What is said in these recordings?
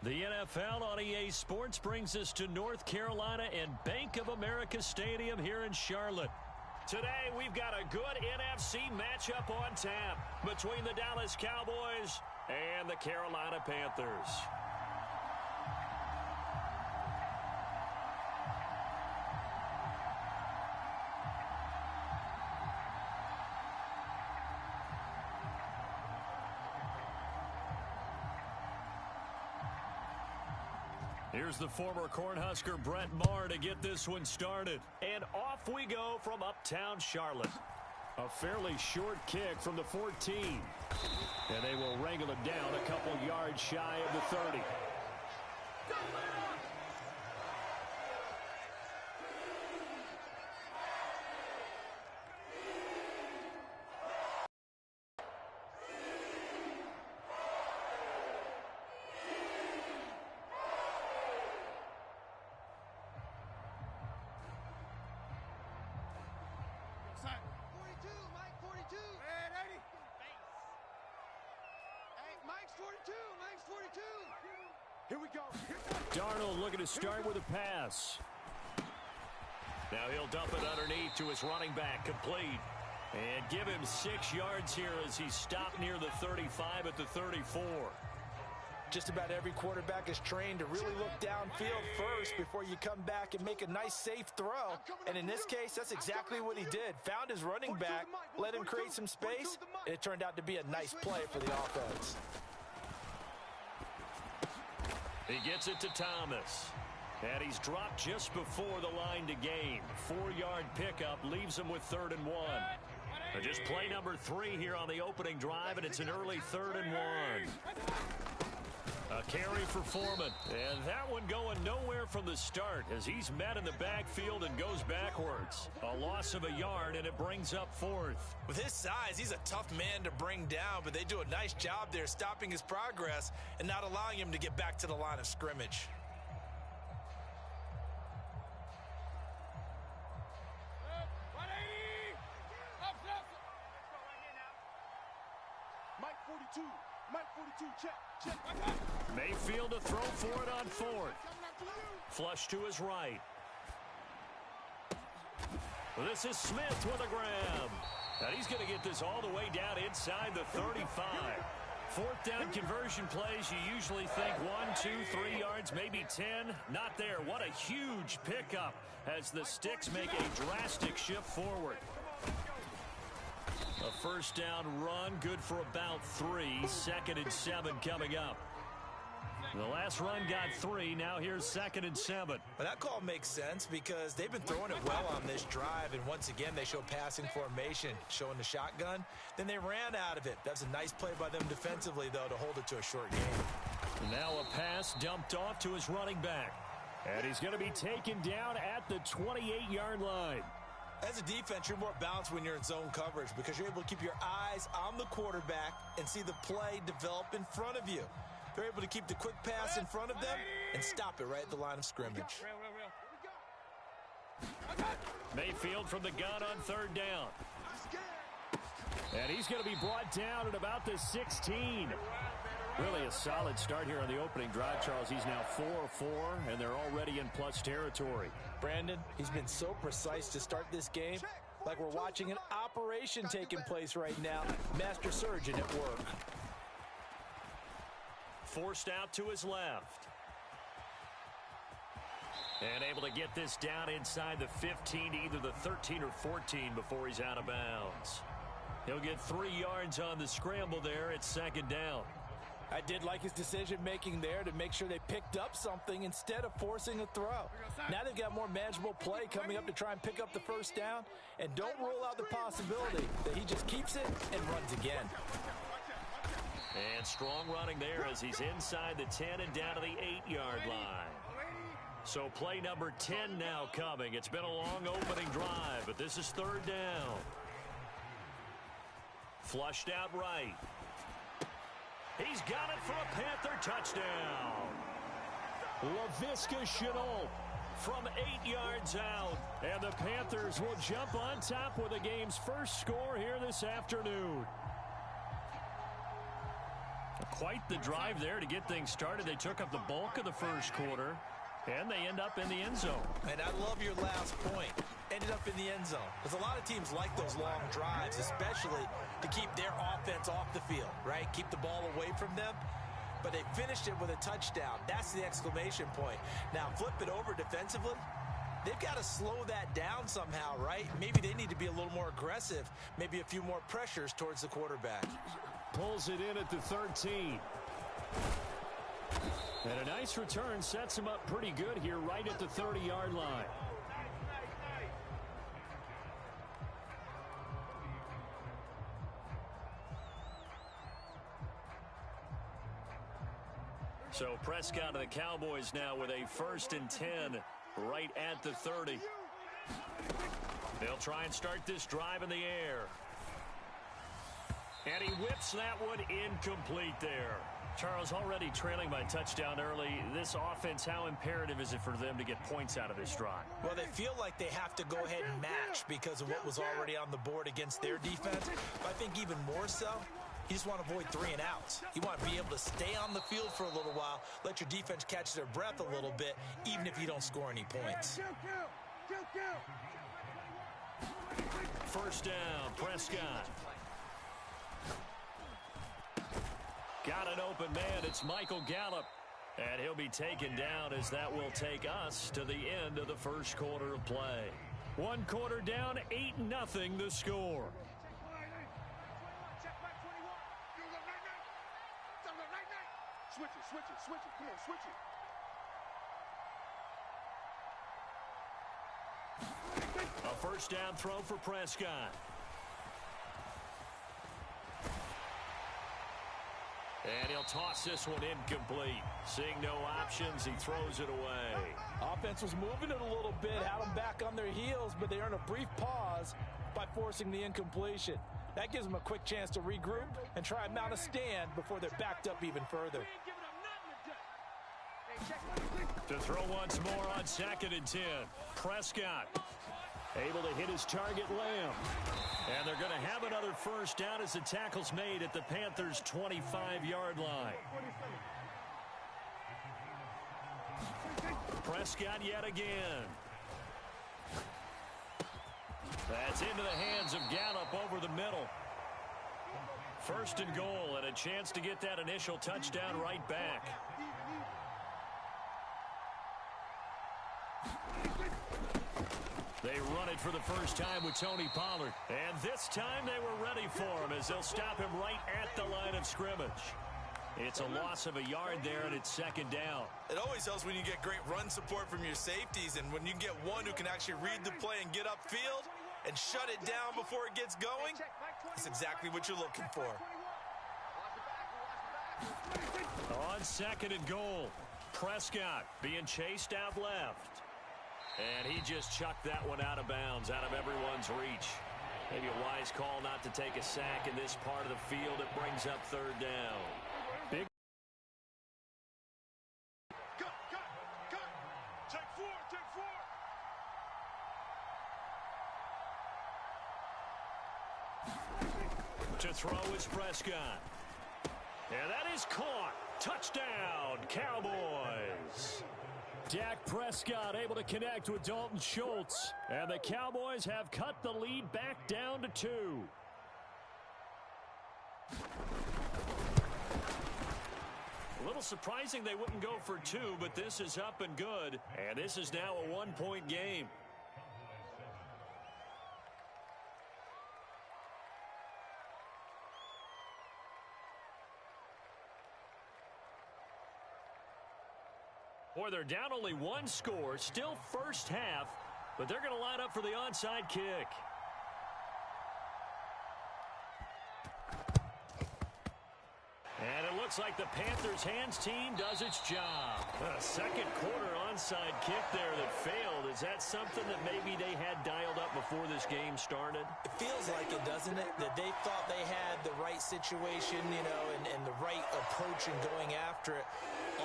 The NFL on EA Sports brings us to North Carolina and Bank of America Stadium here in Charlotte. Today, we've got a good NFC matchup on tap between the Dallas Cowboys and the Carolina Panthers. Here's the former Cornhusker Brett Maher to get this one started. And off we go from uptown Charlotte. A fairly short kick from the 14. And they will wrangle it down a couple yards shy of the 30. Here we go. Darnold looking to start with a pass. Now he'll dump it underneath to his running back, complete. And give him 6 yards here as he stopped near the 35 at the 34. Just about every quarterback is trained to really look downfield first before you come back and make a nice, safe throw. And in this case, that's exactly what he did. Found his running back, let him create some space, and it turned out to be a nice play for the offense. He gets it to Thomas. And he's dropped just before the line to gain. 4-yard pickup leaves him with 3rd and 1. Just play number 3 here on the opening drive, and it's an early 3rd and 1. A carry for Foreman. And that one going nowhere from the start as he's met in the backfield and goes backwards. A loss of a yard, and it brings up 4th. With his size, he's a tough man to bring down, but they do a nice job there stopping his progress and not allowing him to get back to the line of scrimmage. Mike 42. Mike 42, check. Mayfield to throw for it on 4th. Flush to his right. Well, this is Smith with a grab. And he's going to get this all the way down inside the 35. 4th down conversion plays, you usually think 1, 2, 3 yards, maybe 10. Not there. What a huge pickup as the Sticks make a drastic shift forward. A 1st down run, good for about 3. 2nd and 7 coming up. The last run got 3. Now here's 2nd and 7. Well, that call makes sense because they've been throwing it well on this drive, and once again they show passing formation, showing the shotgun. Then they ran out of it. That's a nice play by them defensively, though, to hold it to a short game. Now a pass dumped off to his running back. And he's going to be taken down at the 28-yard line. As a defense, you're more balanced when you're in zone coverage because you're able to keep your eyes on the quarterback and see the play develop in front of you. They're able to keep the quick pass in front of them and stop it right at the line of scrimmage. Mayfield from the gun on 3rd down. And he's going to be brought down at about the 16. Really a solid start here on the opening drive, Charles. He's now 4-4, and they're already in plus territory. Brandon, he's been so precise to start this game, like we're watching an operation taking place right now. Master surgeon at work. Forced out to his left. And able to get this down inside the 15, either the 13 or 14 before he's out of bounds. He'll get 3 yards on the scramble there at 2nd down. I did like his decision-making there to make sure they picked up something instead of forcing a throw. Now they've got more manageable play coming up to try and pick up the 1st down. And don't rule out the possibility that he just keeps it and runs again. And strong running there as he's inside the 10 and down to the 8-yard line. So play number 10 now coming. It's been a long opening drive, but this is 3rd down. Flushed out right. He's got it for a Panther touchdown. Laviska Shenault from 8 yards out. And the Panthers will jump on top with the game's first score here this afternoon. quite the drive there to get things started. They took up the bulk of the first quarter, and they end up in the end zone. And I love your last point. Ended up in the end zone. Because a lot of teams like those long drives, especially to keep their offense off the field, right? Keep the ball away from them. But they finished it with a touchdown. That's the exclamation point. Now, flip it over defensively. They've got to slow that down somehow, right? Maybe they need to be a little more aggressive. Maybe a few more pressures towards the quarterback. Pulls it in at the 13. And a nice return sets him up pretty good here right at the 30-yard line. So Prescott and the Cowboys now with a 1st and 10 right at the 30. They'll try and start this drive in the air. And he whips that one incomplete there. Charles, already trailing by touchdown early. This offense, how imperative is it for them to get points out of this drive? Well, they feel like they have to go ahead and match because of what was already on the board against their defense. But I think even more so, you just want to avoid 3 and outs. You want to be able to stay on the field for a little while, let your defense catch their breath a little bit, even if you don't score any points. First down, Prescott. Got an open man. It's Michael Gallup. And he'll be taken down as that will take us to the end of the first quarter of play. 1 quarter down, 8-0 the score. Switch it. Come on, switch it. A first down throw for Prescott. And he'll toss this one incomplete. Seeing no options, he throws it away. Offense was moving it a little bit, had them back on their heels, but they earned a brief pause by forcing the incompletion. That gives them a quick chance to regroup and try and mount a stand before they're backed up even further. To throw once more on 2nd and 10. Prescott able to hit his target, Lamb. And they're going to have another first down as the tackle's made at the Panthers' 25-yard line. Prescott yet again. That's into the hands of Gallup over the middle. 1st and goal, and a chance to get that initial touchdown right back. They run it for the first time with Tony Pollard. And this time they were ready for him as they'll stop him right at the line of scrimmage. It's a loss of a yard there, and it's 2nd down. It always helps when you get great run support from your safeties, and when you get one who can actually read the play and get upfield and shut it down before it gets going, that's exactly what you're looking for. On 2nd and goal, Prescott being chased out left. And he just chucked that one out of bounds, out of everyone's reach. Maybe a wise call not to take a sack in this part of the field. It brings up 3rd down. Big. Cut. Take 4. To throw is Prescott. And that is caught. Touchdown, Cowboys. Dak Prescott able to connect with Dalton Schultz. And the Cowboys have cut the lead back down to 2. A little surprising they wouldn't go for 2, but this is up and good. And this is now a 1-point game. Boy, they're down only 1 score, still first half, but they're going to line up for the onside kick. And it looks like the Panthers' hands team does its job. A 2nd quarter onside kick there that failed. Is that something that maybe they had dialed up before this game started? It feels like it, doesn't it? That they thought they had the right situation, and the right approach in going after it.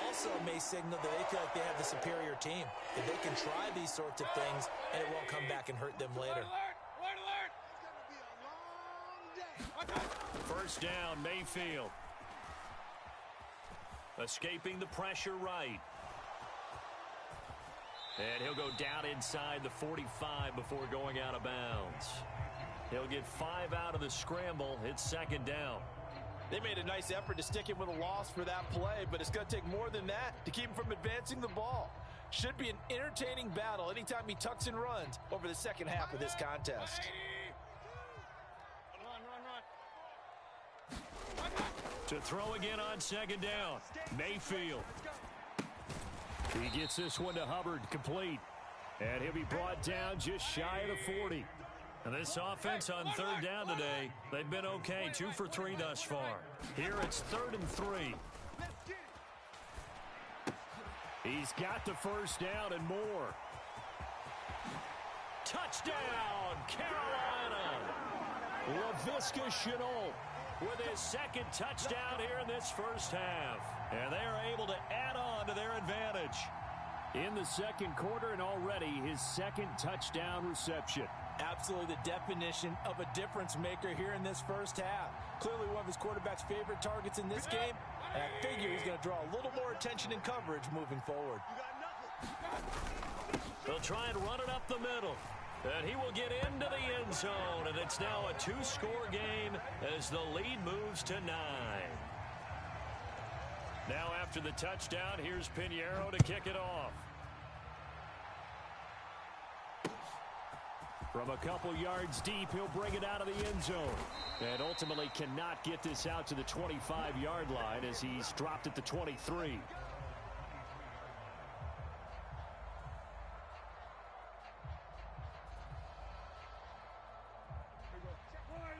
Also may signal that they feel like they have the superior team, that they can try these sorts of things and it won't come back and hurt them later. First down, Mayfield. Escaping the pressure right. And he'll go down inside the 45 before going out of bounds. He'll get 5 out of the scramble. It's second down. They made a nice effort to stick him with a loss for that play, but it's going to take more than that to keep him from advancing the ball. Should be an entertaining battle anytime he tucks and runs over the second half of this contest. To throw again on second down, Mayfield. He gets this one to Hubbard, complete. And he'll be brought down just shy of the 40. And this offense on third down today, they've been okay, 2 for 3 thus far. Here it's 3rd and 3. He's got the first down and more. Touchdown, Carolina! Laviska Shenault with his second touchdown here in this first half. And they are able to add on to their advantage. In the second quarter and already his second touchdown reception. Absolutely the definition of a difference maker here in this first half. Clearly one of his quarterback's favorite targets in this game. And I figure he's going to draw a little more attention and coverage moving forward. They'll try and run it up the middle. And he will get into the end zone. And it's now a 2-score game as the lead moves to 9. Now after the touchdown, here's Pinheiro to kick it off. From a couple yards deep, he'll bring it out of the end zone. And ultimately cannot get this out to the 25-yard line as he's dropped at the 23.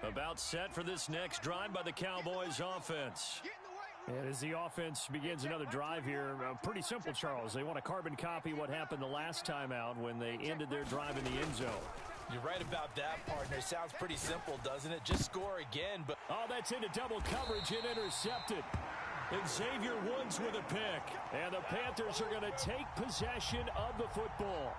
About set for this next drive by the Cowboys offense. And as the offense begins another drive here, pretty simple, Charles. They want to carbon copy what happened the last time out when they ended their drive in the end zone. You're right about that, partner. Sounds pretty simple, doesn't it? Just score again. But oh, that's into double coverage and intercepted. And Xavier Woods with a pick. And the Panthers are going to take possession of the football.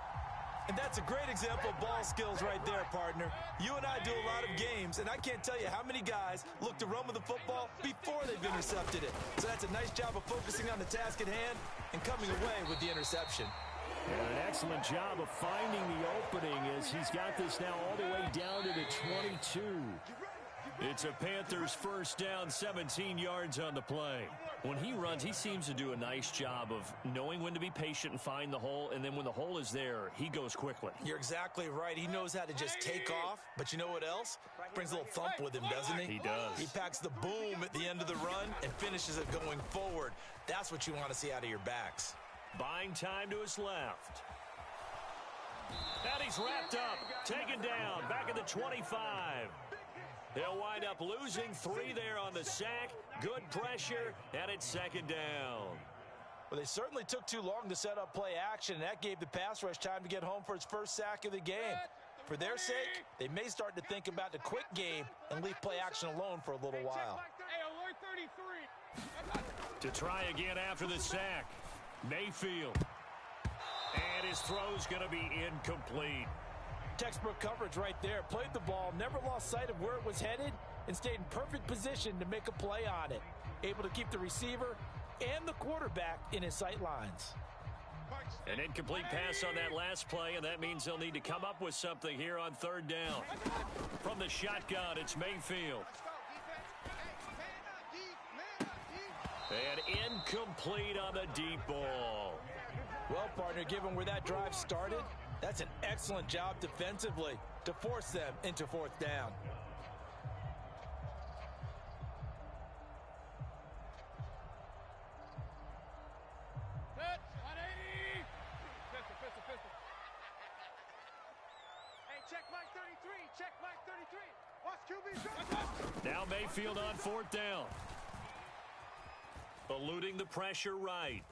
And that's a great example of ball skills right there, partner. You and I do a lot of games, and I can't tell you how many guys look to run with the football before they've intercepted it. So that's a nice job of focusing on the task at hand and coming away with the interception. And an excellent job of finding the opening as he's got this now all the way down to the 22. It's a Panthers first down, 17 yards on the play. When he runs, he seems to do a nice job of knowing when to be patient and find the hole, and then when the hole is there, he goes quickly. You're exactly right. He knows how to just take off, but you know what else? Brings a little thump with him, doesn't he? He does. He packs the boom at the end of the run and finishes it going forward. That's what you want to see out of your backs. Buying time to his left. And he's wrapped up, taken down, back at the 25. He'll wind up losing 3 there on the sack. Good pressure, and it's second down. Well, they certainly took too long to set up play action, and that gave the pass rush time to get home for its first sack of the game. For their sake, they may start to think about the quick game and leave play action alone for a little while. To try again after the sack, Mayfield. And his throw's going to be incomplete. Textbook coverage right there. Played the ball, never lost sight of where it was headed, and stayed in perfect position to make a play on it. Able to keep the receiver and the quarterback in his sight lines. An incomplete pass on that last play, and that means they'll need to come up with something here on third down. From the shotgun, it's Mayfield. And incomplete on the deep ball. Well, partner, given where that drive started, that's an excellent job defensively to force them into fourth down. Now Mayfield on fourth down. Eluding the pressure right.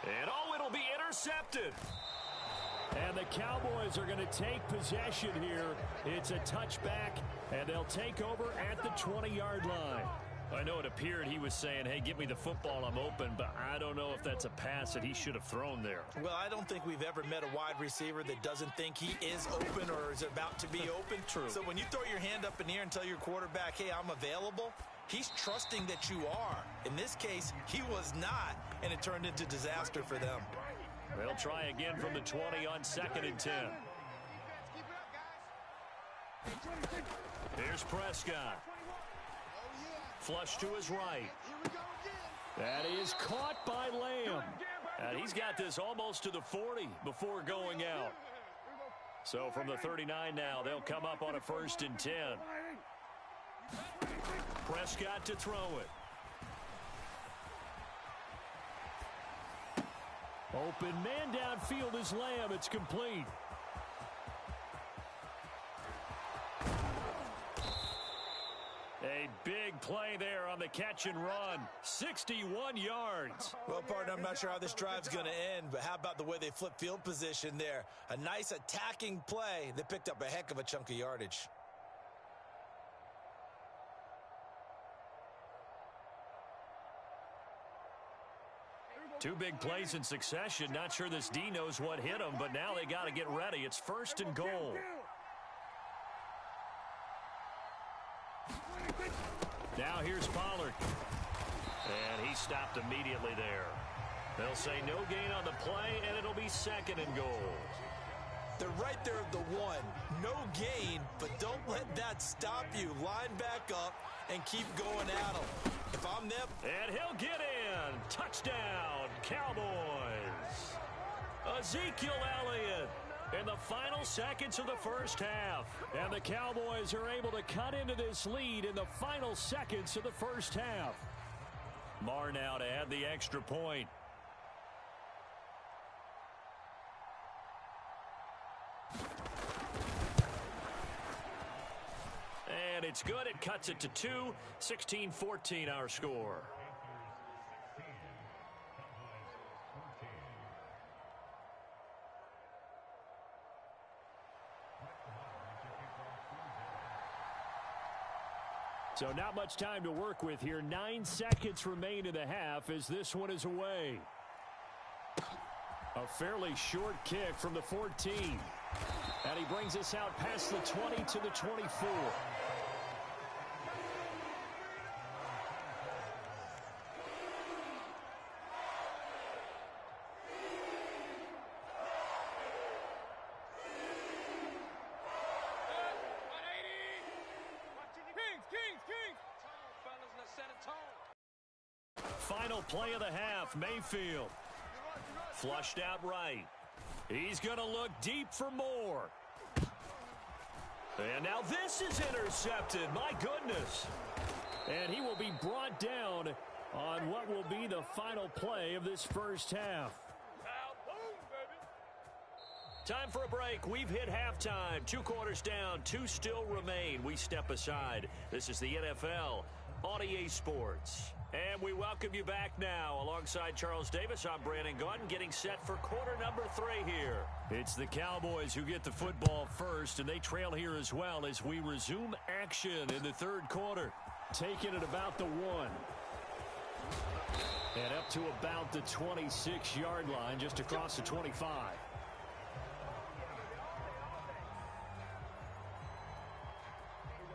And oh, it'll be intercepted. And the Cowboys are going to take possession here. It's a touchback, and they'll take over at the 20-yard line. I know it appeared he was saying, hey, give me the football, I'm open, but I don't know if that's a pass that he should have thrown there. Well, I don't think we've ever met a wide receiver that doesn't think he is open or is about to be open. True. So when you throw your hand up in the air and tell your quarterback, hey, I'm available, he's trusting that you are. In this case, he was not, and it turned into disaster for them. They'll try again from the 20 on 2nd and 10. Here's Prescott. Flush to his right. That is caught by Lamb. And he's got this almost to the 40 before going out. So from the 39 now, they'll come up on a 1st and 10. Prescott to throw it. Open man downfield is Lamb. It's complete. A big play there on the catch and run. 61 yards. Well, partner, I'm not sure how this drive's going to end, but how about the way they flip field position there? A nice attacking play. They picked up a heck of a chunk of yardage. Two big plays in succession. Not sure this D knows what hit him, but now they got to get ready. It's 1st and goal. Now here's Pollard. And he stopped immediately there. They'll say no gain on the play, and it'll be 2nd and goal. They're right there at the 1. No gain, but don't let that stop you. Line back up and keep going at them. If I'm them. And he'll get in. Touchdown, Cowboys. Ezekiel Elliott in the final seconds of the first half. And the Cowboys are able to cut into this lead in the final seconds of the first half. Marr now to add the extra point. And it's good. It cuts it to 2. 16-14 our score. So not much time to work with here. 9 seconds remain in the half as this one is away. A fairly short kick from the 14. And he brings us out past the 20 to the 24. Final play of the half, Mayfield. Flushed out right. He's going to look deep for more. And now this is intercepted. My goodness. And he will be brought down on what will be the final play of this first half. Time for a break. We've hit halftime. 2 quarters down. 2 still remain. We step aside. This is the NFL on EA Sports. And we welcome you back now. Alongside Charles Davis, I'm Brandon Gaudin, getting set for quarter number 3 here. It's the Cowboys who get the football first, and they trail here as well as we resume action in the 3rd quarter. Taking it about the 1. And up to about the 26-yard line, just across the 25.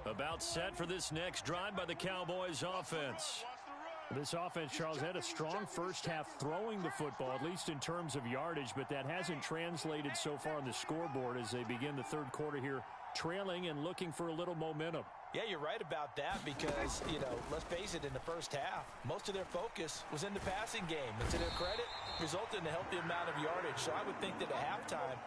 About set for this next drive by the Cowboys offense. This offense, Charles, had a strong first half throwing the football, at least in terms of yardage, but that hasn't translated so far on the scoreboard as they begin the 3rd quarter here, trailing and looking for a little momentum. Yeah, you're right about that because, let's face it, in the first half, most of their focus was in the passing game. And to their credit, resulted in a healthy amount of yardage. So I would think that at halftime,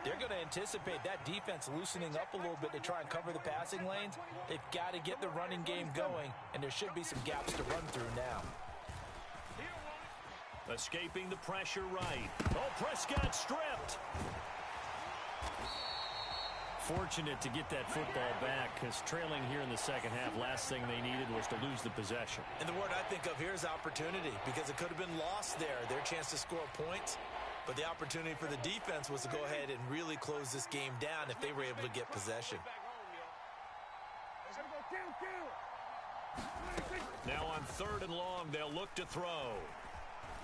they're going to anticipate that defense loosening up a little bit to try and cover the passing lanes. They've got to get the running game going, and there should be some gaps to run through now. Escaping the pressure right. Oh, Prescott stripped. Fortunate to get that football back because trailing here in the second half, last thing they needed was to lose the possession. And the word I think of here is opportunity because it could have been lost there. Their chance to score points. But the opportunity for the defense was to go ahead and really close this game down if they were able to get possession. Now on 3rd and long, they'll look to throw.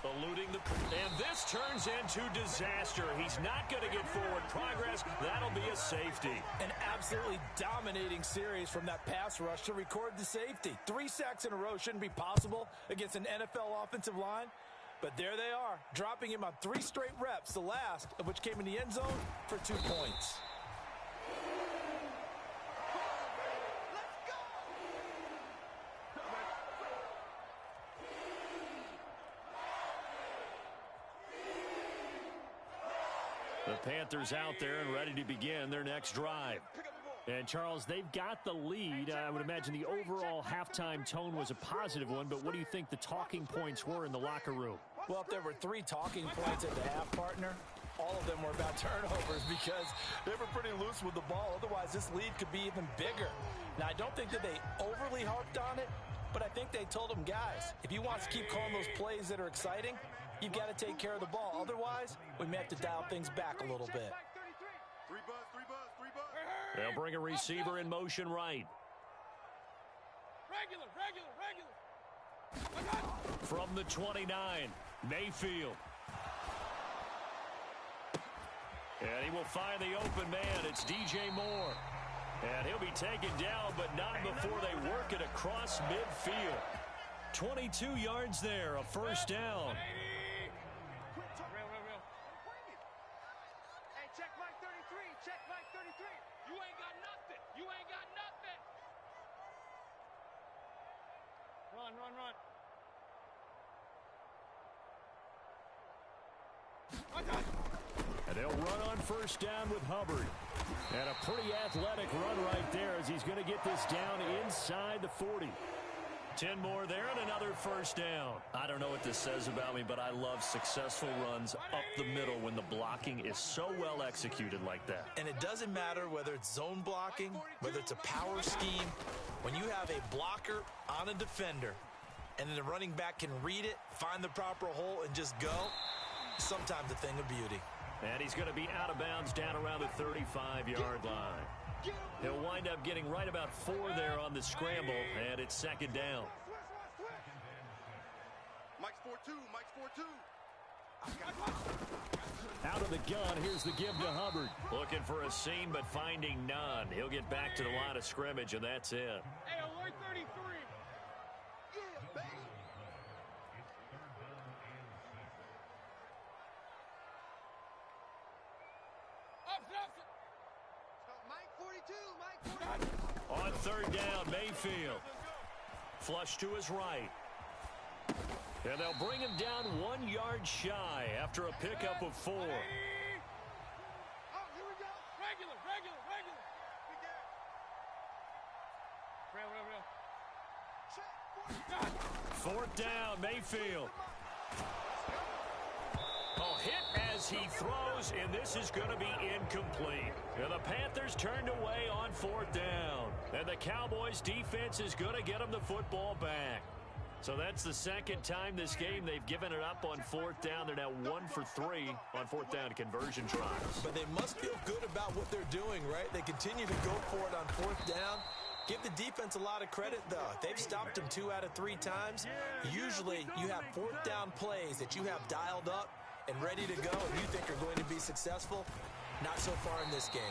Eluding the... And this turns into disaster. He's not going to get forward progress. That'll be a safety. An absolutely dominating series from that pass rush to record the safety. 3 sacks in a row shouldn't be possible against an NFL offensive line. But there they are, dropping him on 3 straight reps, the last of which came in the end zone for 2 points. The Panthers out there and ready to begin their next drive. And, Charles, they've got the lead. I would imagine the overall halftime tone was a positive one, but what do you think the talking points were in the locker room? Well, if there were 3 talking points at the half, partner, all of them were about turnovers because they were pretty loose with the ball. Otherwise, this lead could be even bigger. Now, I don't think that they overly harped on it, but I think they told them, guys, if you want to keep calling those plays that are exciting, you've got to take care of the ball. Otherwise, we may have to dial things back a little bit. 3 buzz, 3 buzz, 3 buzz. They'll bring a receiver in motion right. Regular. From the 29, Mayfield. And he will find the open man. It's DJ Moore. And he'll be taken down, but not before they work it across midfield. 22 yards there, a first down. Real. Hey, check Mike 33. Check Mike 33. You ain't got nothing. Run. And they'll run on first down with Hubbard. And a pretty athletic run right there as he's going to get this down inside the 40. 10 more there and another first down. I don't know what this says about me, but I love successful runs up the middle when the blocking is so well executed like that. And it doesn't matter whether it's zone blocking, whether it's a power scheme. When you have a blocker on a defender and then the running back can read it, find the proper hole, and just go, sometimes a thing of beauty. And he's going to be out of bounds down around the 35-yard line. He'll wind up getting right about 4 there on the scramble, and it's 2nd down. Mike's 4-2. Out of the gun, here's the give to Hubbard. Looking for a seam, but finding none. He'll get back to the line of scrimmage, and that's it. Hey, alert 33. On 3rd down, Mayfield. Flush to his right. And they'll bring him down 1 yard shy after a pickup of 4. Regular. 4th down, Mayfield. Oh, hit as he throws, and this is going to be incomplete. And the Panthers turned away on 4th down. And the Cowboys defense is going to get them the football back. So that's the 2nd time this game they've given it up on 4th down. They're now 1 for 3 on 4th down conversion tries. But they must feel good about what they're doing, right? They continue to go for it on 4th down. Give the defense a lot of credit, though. They've stopped him 2 out of 3 times. Usually, you have 4th down plays that you have dialed up and ready to go, and you think are going to be successful. Not so far in this game.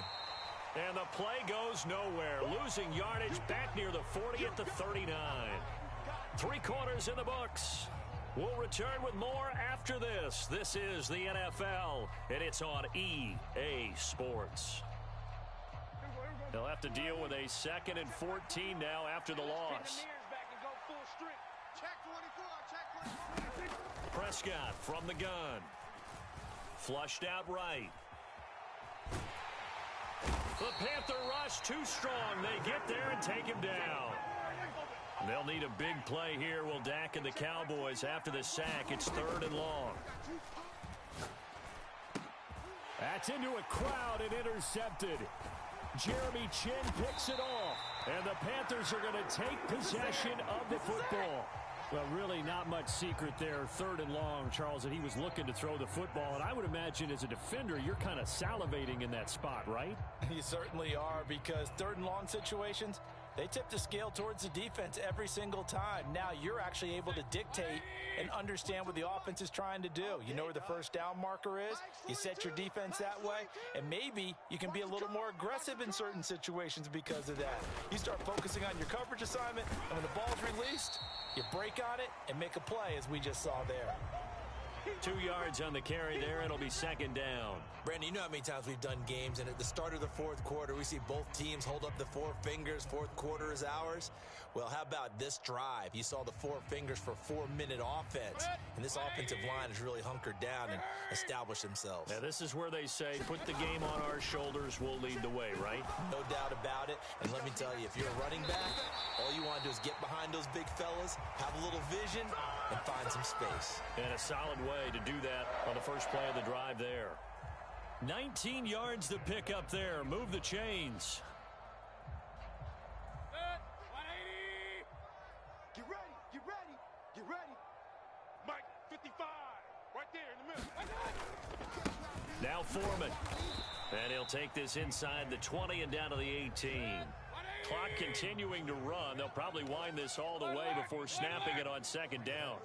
And the play goes nowhere. Losing yardage back near the 40 at the 39. 3 quarters in the books. We'll return with more after this. This is the NFL, and it's on EA Sports. They'll have to deal with a 2nd and 14 now after the loss. Prescott from the gun. Flushed out right. The Panther rush too strong. They get there and take him down. They'll need a big play here, will Dak and the Cowboys after the sack. It's 3rd and long. That's into a crowd and intercepted. Jeremy Chin picks it off. And the Panthers are going to take possession of the football. Well, really not much secret there. 3rd and long, Charles, that he was looking to throw the football. And I would imagine as a defender, you're kind of salivating in that spot, right? You certainly are, because 3rd and long situations, They tip the scale towards the defense every single time. Now you're actually able to dictate and understand what the offense is trying to do. You know where the first down marker is. You set your defense that way, and maybe you can be a little more aggressive in certain situations because of that. You start focusing on your coverage assignment, and when the ball's released, you break on it and make a play, as we just saw there. 2 yards on the carry there. It'll be second down. Brandon, you know how many times we've done games, and at the start of the fourth quarter, we see both teams hold up the four fingers. Fourth quarter is ours. Well, how about this drive? You saw the four fingers for 4-minute offense, and this offensive line has really hunkered down and established themselves. Now, this is where they say, put the game on our shoulders, we'll lead the way, right? No doubt about it. And let me tell you, if you're a running back, all you want to do is get behind those big fellas, have a little vision, and find some space. And a solid way to do that on the first play of the drive there. 19 yards to pick up there. Move the chains. Get ready, get ready, get ready. Mike, 55, right there in the middle. Now Foreman. And he'll take this inside the 20 and down to the 18. Clock continuing to run. They'll probably wind this all the way before snapping it on second down.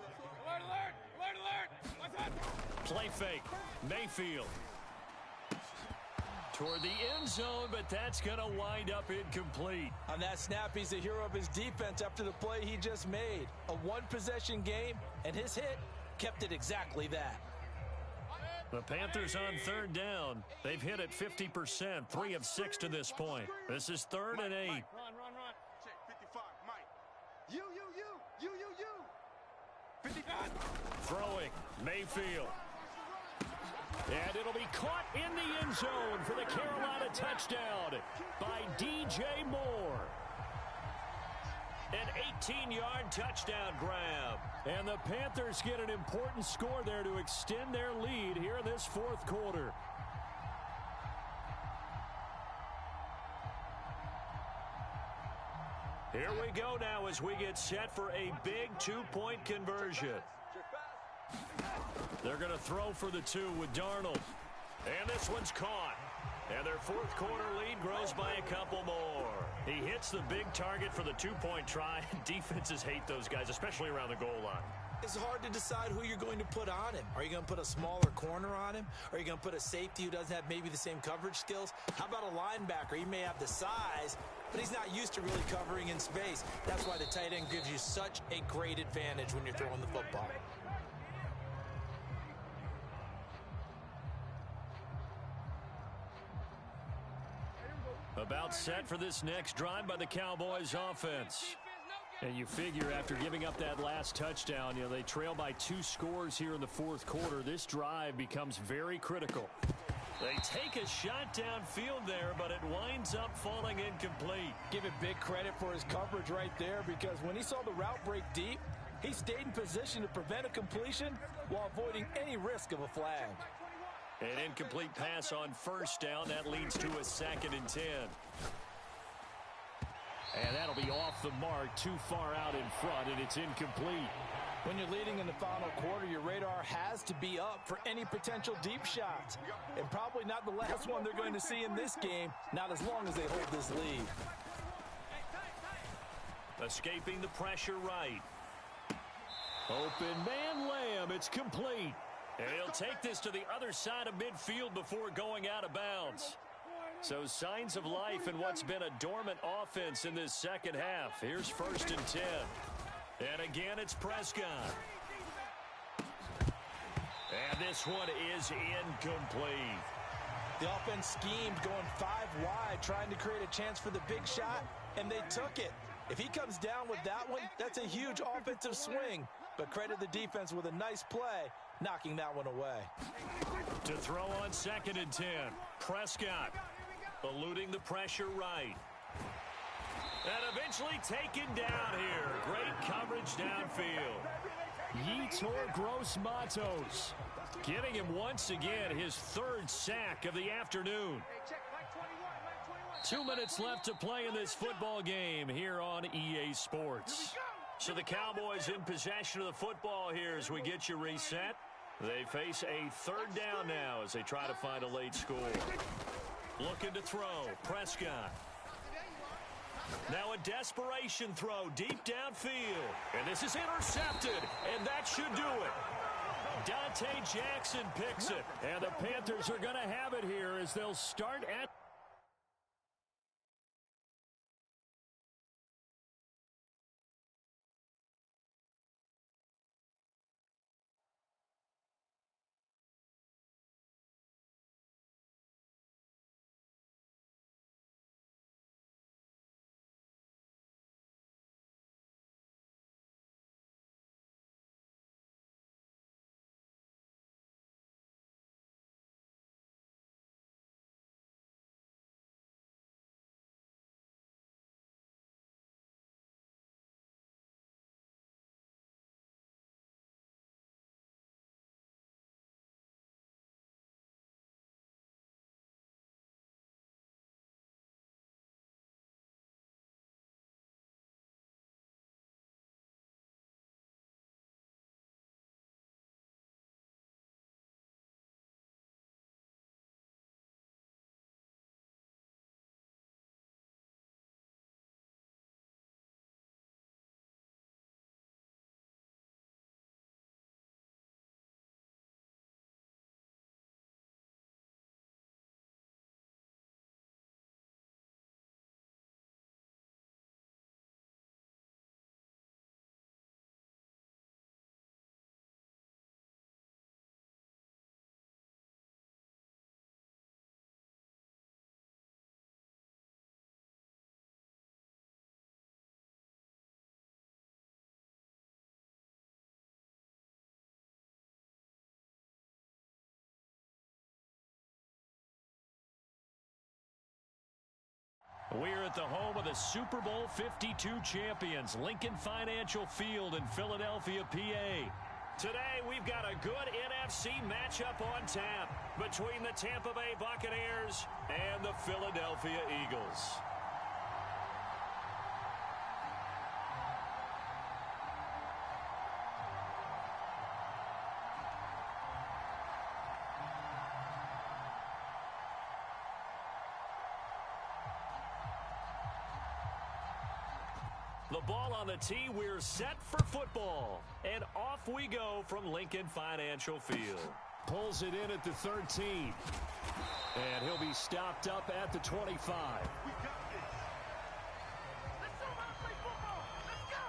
Play fake. Mayfield. Toward the end zone, but that's going to wind up incomplete. On that snap, he's the hero of his defense after the play he just made. A one-possession game, and his hit kept it exactly that. The Panthers on third down. They've hit it 50%, 3 of 6 to this point. This is 3rd and 8. Run. Check 55, Mike. You. 55. Throwing, Mayfield. And it'll be caught in the end zone for the Carolina touchdown by DJ Moore. An 18-yard touchdown grab. And the Panthers get an important score there to extend their lead here in this fourth quarter. Here we go now as we get set for a big two-point conversion. They're going to throw for the 2 with Darnold. And this one's caught. And their fourth quarter lead grows by a couple more. He hits the big target for the two-point try. Defenses hate those guys, especially around the goal line. It's hard to decide who you're going to put on him. Are you going to put a smaller corner on him? Are you going to put a safety who doesn't have maybe the same coverage skills? How about a linebacker? He may have the size, but he's not used to really covering in space. That's why the tight end gives you such a great advantage when you're throwing the football. About set for this next drive by the Cowboys offense. And you figure after giving up that last touchdown, they trail by 2 scores here in the fourth quarter. This drive becomes very critical. They take a shot downfield there, but it winds up falling incomplete. Give it big credit for his coverage right there, because when he saw the route break deep, he stayed in position to prevent a completion while avoiding any risk of a flag. An incomplete pass on first down. That leads to a 2nd and 10. And that'll be off the mark, too far out in front, and it's incomplete. When you're leading in the final quarter, your radar has to be up for any potential deep shots. And probably not the last one they're going to see in this game, not as long as they hold this lead. Escaping the pressure right. Open man Lamb, it's complete. And he'll take this to the other side of midfield before going out of bounds. So signs of life in what's been a dormant offense in this second half. Here's 1st and 10. And again, it's Prescott. And this one is incomplete. The offense schemed going 5 wide, trying to create a chance for the big shot, and they took it. If he comes down with that one, that's a huge offensive swing. But credit the defense with a nice play, knocking that one away. To throw on 2nd and 10. Prescott eluding the pressure right. And eventually taken down here. Great coverage downfield. Yetur Gross-Matos getting him once again his 3rd sack of the afternoon. 2 minutes left to play in this football game here on EA Sports. So the Cowboys in possession of the football here as we get you reset. They face a 3rd down now as they try to find a late score. Looking to throw. Prescott. Now a desperation throw deep downfield. And this is intercepted, and that should do it. Dante Jackson picks it. And the Panthers are going to have it here as they'll start at... We're at the home of the Super Bowl 52 champions, Lincoln Financial Field in Philadelphia, PA. Today, we've got a good NFC matchup on tap between the Tampa Bay Buccaneers and the Philadelphia Eagles. The ball on the tee, we're set for football. And off we go from Lincoln Financial Field. Pulls it in at the 13. And he'll be stopped up at the 25. We got this. Let's go out play football. Let's go.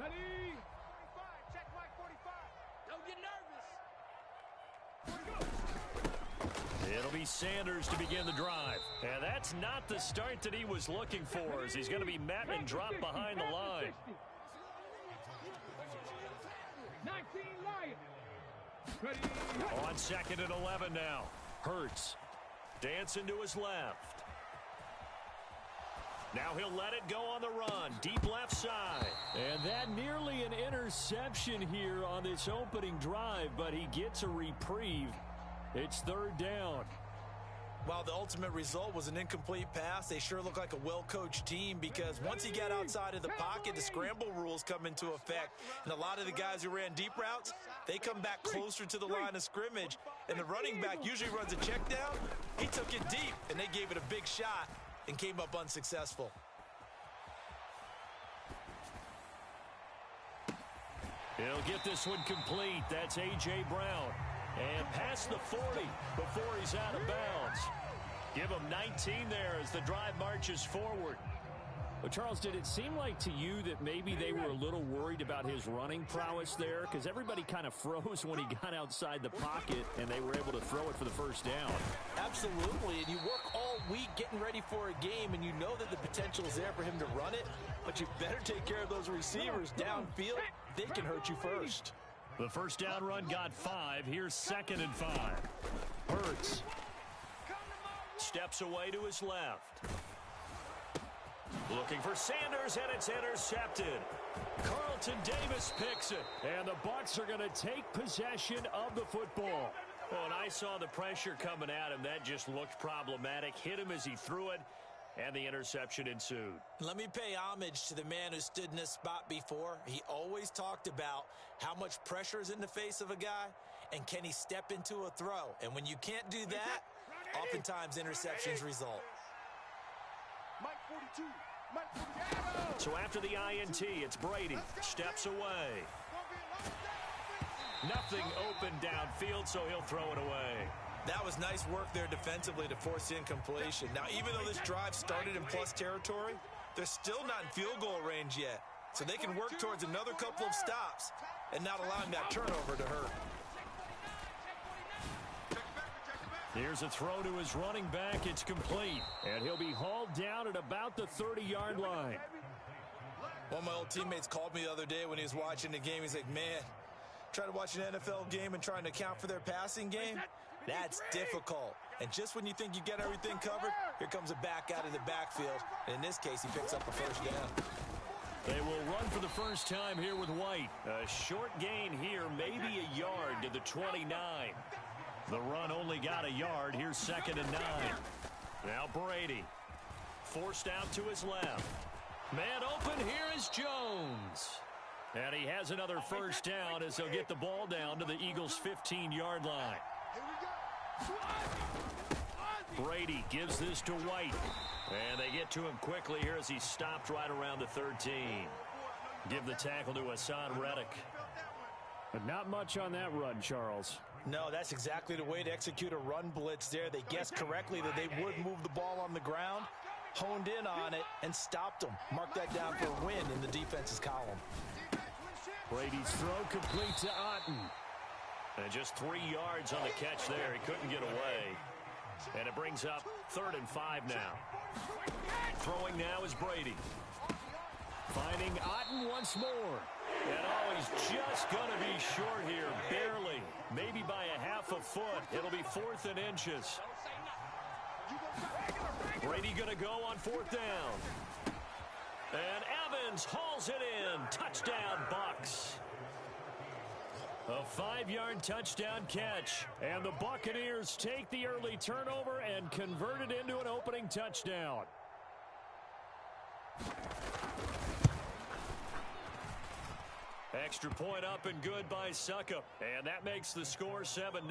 Ready? 45. Check my 45. Don't get nervous. It'll be Sanders to begin the drive. And that's not the start that he was looking for, as he's going to be met and dropped behind the line. 19 Lions. Ready? On 2nd and 11 now. Hurts. Dancing to his left. Now he'll let it go on the run. Deep left side. And that nearly an interception here on this opening drive, but he gets a reprieve. It's 3rd down. While the ultimate result was an incomplete pass, they sure look like a well-coached team, because once he got outside of the pocket, the scramble rules come into effect. And a lot of the guys who ran deep routes, they come back closer to the line of scrimmage. And the running back usually runs a check down. He took it deep, and they gave it a big shot and came up unsuccessful. He'll get this one complete. That's A.J. Brown. And past the 40 before he's out of bounds. Give him 19 there as the drive marches forward. Well, Charles, did it seem like to you that maybe they were a little worried about his running prowess there? Because everybody kind of froze when he got outside the pocket, and they were able to throw it for the first down. Absolutely, and you work all week getting ready for a game, and you know that the potential is there for him to run it, but you better take care of those receivers downfield. They can hurt you first. The first down run got 5. Here's 2nd and 5. Hurts. Steps away to his left. Looking for Sanders, and it's intercepted. Carlton Davis picks it, and the Bucs are going to take possession of the football. Well, and I saw the pressure coming at him. That just looked problematic. Hit him as he threw it, and the interception ensued. Let me pay homage to the man who stood in this spot before. He always talked about how much pressure is in the face of a guy, and can he step into a throw. And when you can't do that, oftentimes interceptions result. Mike 42. Mike 42. So after the INT, it's Brady. Steps away. Nothing open downfield, so he'll throw it away. That was nice work there defensively to force incompletion. Now, even though this drive started in plus territory, they're still not in field goal range yet. So they can work towards another couple of stops and not allowing that turnover to hurt. Here's a throw to his running back. It's complete. And he'll be hauled down at about the 30-yard line. One of my old teammates called me the other day when he was watching the game. He's like, man, trying to watch an NFL game and trying to account for their passing game, that's difficult. And just when you think you get everything covered, here comes a back out of the backfield. And in this case, he picks up a first down. They will run for the first time here with White. A short gain here, maybe a yard to the 29. The run only got a yard. Here's 2nd and 9. Now Brady. Forced out to his left. Man open, here is Jones. And he has another first down as he'll get the ball down to the Eagles' 15-yard line. Brady gives this to White. And they get to him quickly here as he stopped right around the 13. Give the tackle to Hassan Reddick. But not much on that run, Charles. No, that's exactly the way to execute a run blitz there. They guessed correctly that they would move the ball on the ground, honed in on it, and stopped them. Mark that down for a win in the defense's column. Brady's throw complete to Otten. And just 3 yards on the catch there. He couldn't get away. And it brings up 3rd and 5 now. Throwing now is Brady. Finding Otten once more. And he's just going to be short here, barely. Maybe by a half a foot. It'll be 4th and inches. Brady going to go on 4th down. And Evans hauls it in. Touchdown, Bucs. A 5-yard touchdown catch. And the Buccaneers take the early turnover and convert it into an opening touchdown. Extra point up and good by Suckup. And that makes the score 7-0.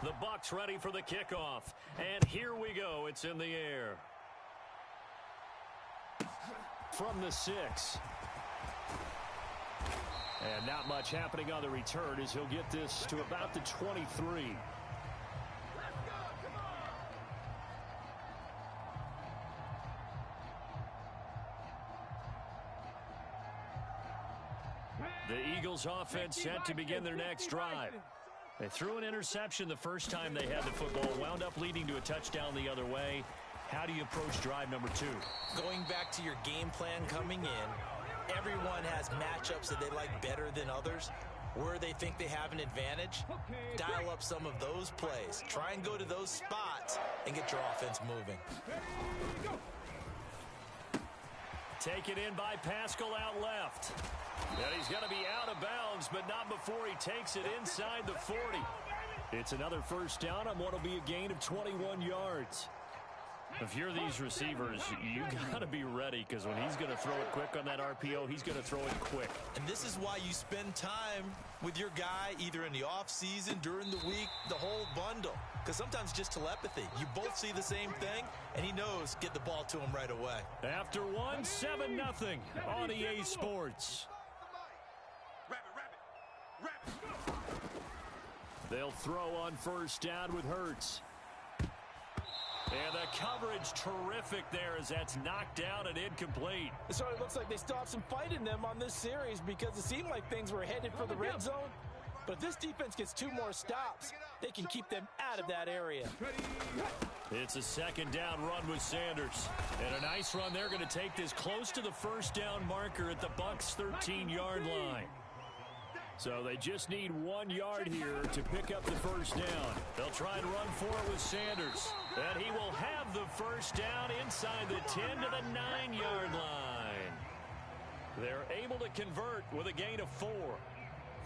The Bucs ready for the kickoff. And here we go. It's in the air. From the 6. And not much happening on the return as he'll get this to about the 23. The Eagles offense set to begin their next drive. They threw an interception the first time they had the football, wound up leading to a touchdown the other way. How do you approach drive number 2? Going back to your game plan coming in, everyone has matchups that they like better than others. Where they think they have an advantage, dial up some of those plays. Try and go to those spots and get your offense moving. Taken in by Pascal out left. And he's going to be out of bounds, but not before he takes it inside the 40. It's another first down on what will be a gain of 21 yards. If you're these receivers, you got to be ready, because when he's going to throw it quick on that RPO, he's going to throw it quick. And this is why you spend time with your guy either in the offseason, during the week, the whole bundle. Because sometimes just telepathy. You both see the same thing, and he knows get the ball to him right away. After 7-0 on EA Sports. They'll throw on first down with Hurts. And the coverage terrific there as that's knocked down and incomplete. It sort of looks like they still have some fight in them on this series because it seemed like things were headed for the red zone. But if this defense gets 2 more stops, they can keep them out of that area. It's a 2nd down run with Sanders. And a nice run. They're going to take this close to the first down marker at the Bucs' 13-yard line. So they just need 1 yard here to pick up the first down. They'll try and run for it with Sanders. And he will have the first down inside the 10 to the 9-yard line. They're able to convert with a gain of 4.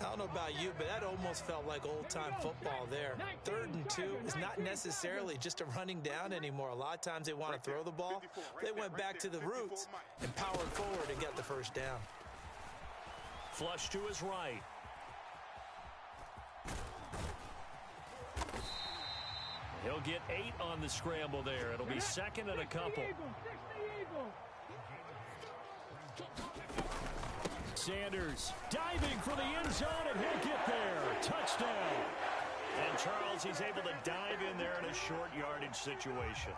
I don't know about you, but that almost felt like old-time football there. 3rd and 2 is not necessarily just a running down anymore. A lot of times they want to throw the ball. They went back to the roots and powered forward and got the first down. Flush to his right. He'll get 8 on the scramble there. It'll be 2nd and a couple. Sanders diving for the end zone, and he'll get there. Touchdown. And Charles, he's able to dive in there in a short yardage situation.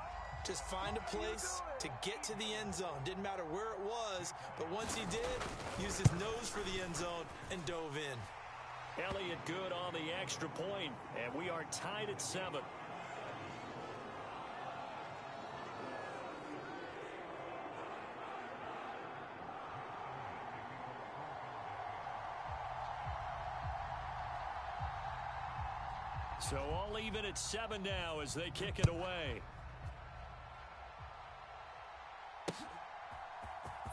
Just find a place to get to the end zone. Didn't matter where it was, but once he did, used his nose for the end zone and dove in. Elliott good on the extra point, and we are tied at 7. So all even at 7 now as they kick it away.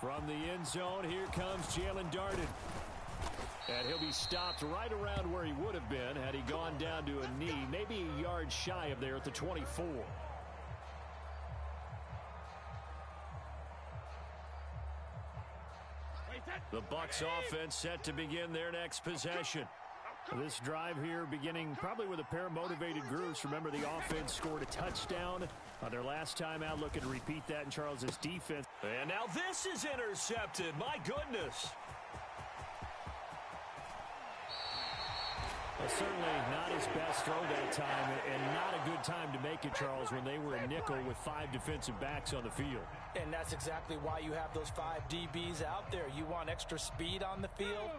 From the end zone, here comes Jalen Darden. And he'll be stopped right around where he would have been had he gone down to a knee, maybe a yard shy of there at the 24. The Bucs offense set to begin their next possession. This drive here beginning probably with a pair of motivated groups. Remember, the offense scored a touchdown on their last time out. Looking to repeat that in Charles's defense. And now this is intercepted. My goodness. Well, certainly not his best throw that time, and not a good time to make it, Charles, when they were a nickel with 5 defensive backs on the field. And that's exactly why you have those 5 DBs out there. You want extra speed on the field,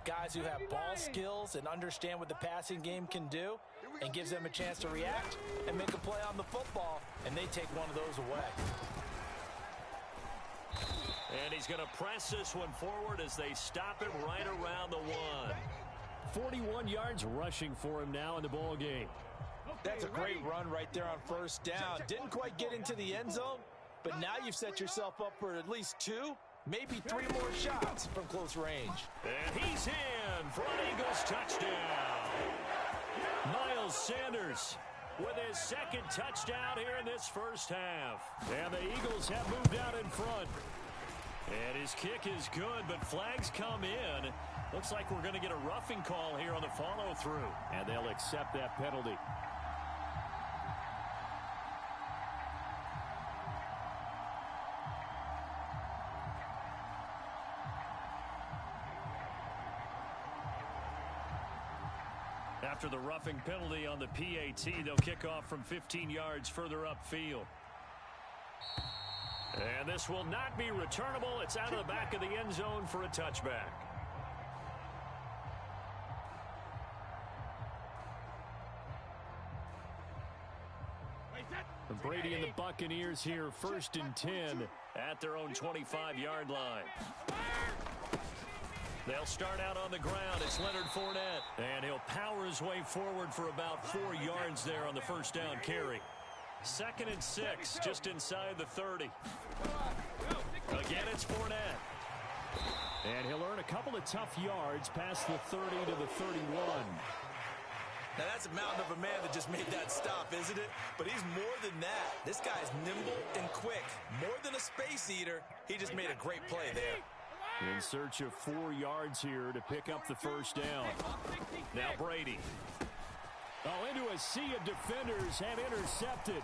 guys who have ball skills and understand what the passing game can do, and gives them a chance to react and make a play on the football, and they take one of those away. And he's going to press this one forward as they stop him right around the 1. 41 yards rushing for him now in the ball game. That's a great run right there on first down. Didn't quite get into the end zone, but now you've set yourself up for at least 2, maybe 3 more shots from close range. And he's in for an Eagles touchdown. Miles Sanders with his 2nd touchdown here in this first half. And the Eagles have moved out in front. And his kick is good, but flags come in. Looks like we're going to get a roughing call here on the follow-through. And they'll accept that penalty. After the roughing penalty on the PAT, they'll kick off from 15 yards further upfield. And this will not be returnable. It's out of the back of the end zone for a touchback. Brady and the Buccaneers here, 1st and 10 at their own 25-yard line. They'll start out on the ground. It's Leonard Fournette. And he'll power his way forward for about 4 yards there on the first down carry. 2nd and 6, just inside the 30. Again, it's Fournette. And he'll earn a couple of tough yards past the 30 to the 31. Now, that's a mountain of a man that just made that stop, isn't it? But he's more than that. This guy's nimble and quick. More than a space eater, he just made a great play there. In search of 4 yards here to pick up the first down. Now Brady. Oh, into a sea of defenders have intercepted.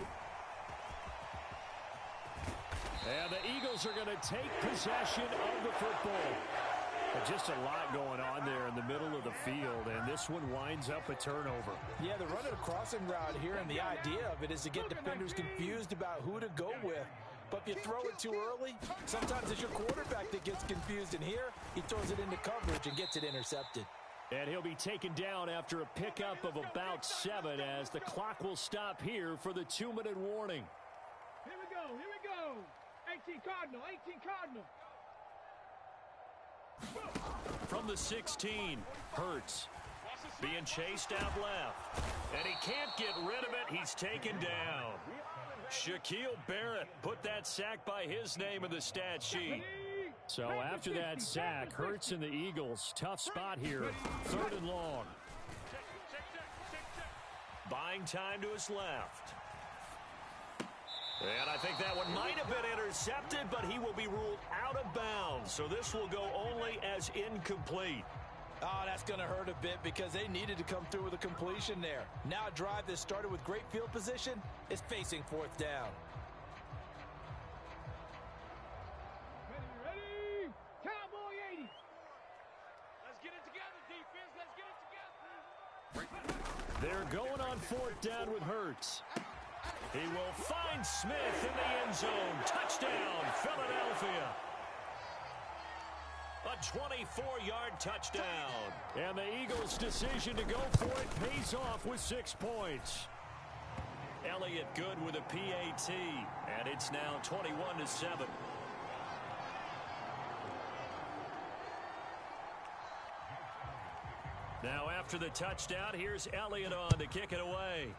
And the Eagles are going to take possession of the football. Just a lot going on there in the middle of the field, and this one winds up a turnover. Yeah, they're running a crossing route here, and the idea of it is to get defenders confused about who to go with. But if you throw it too early, sometimes it's your quarterback that gets confused, and here he throws it into coverage and gets it intercepted. And he'll be taken down after a pickup of about 7 as the clock will stop here for the 2-minute warning. Here we go, here we go. 18 Cardinal, 18 Cardinal. From the 16, Hurts being chased out left. And he can't get rid of it. He's taken down. Shaquille Barrett put that sack by his name in the stat sheet. So after that sack, Hurts and the Eagles, tough spot here, 3rd and long. Buying time to his left. And I think that one might have been intercepted, but he will be ruled out of bounds. So this will go only as incomplete. Oh, that's going to hurt a bit because they needed to come through with a completion there. Now a drive that started with great field position is facing 4th down. Ready? Cowboy 80. Let's get it together, defense. Let's get it together. They're going on 4th down with Hurts. He will find Smith in the end zone. Touchdown, Philadelphia. A 24-yard touchdown. And the Eagles' decision to go for it pays off with 6 points. Elliott good with a PAT, and it's now 21-7. Now after the touchdown, here's Elliott on to kick it away.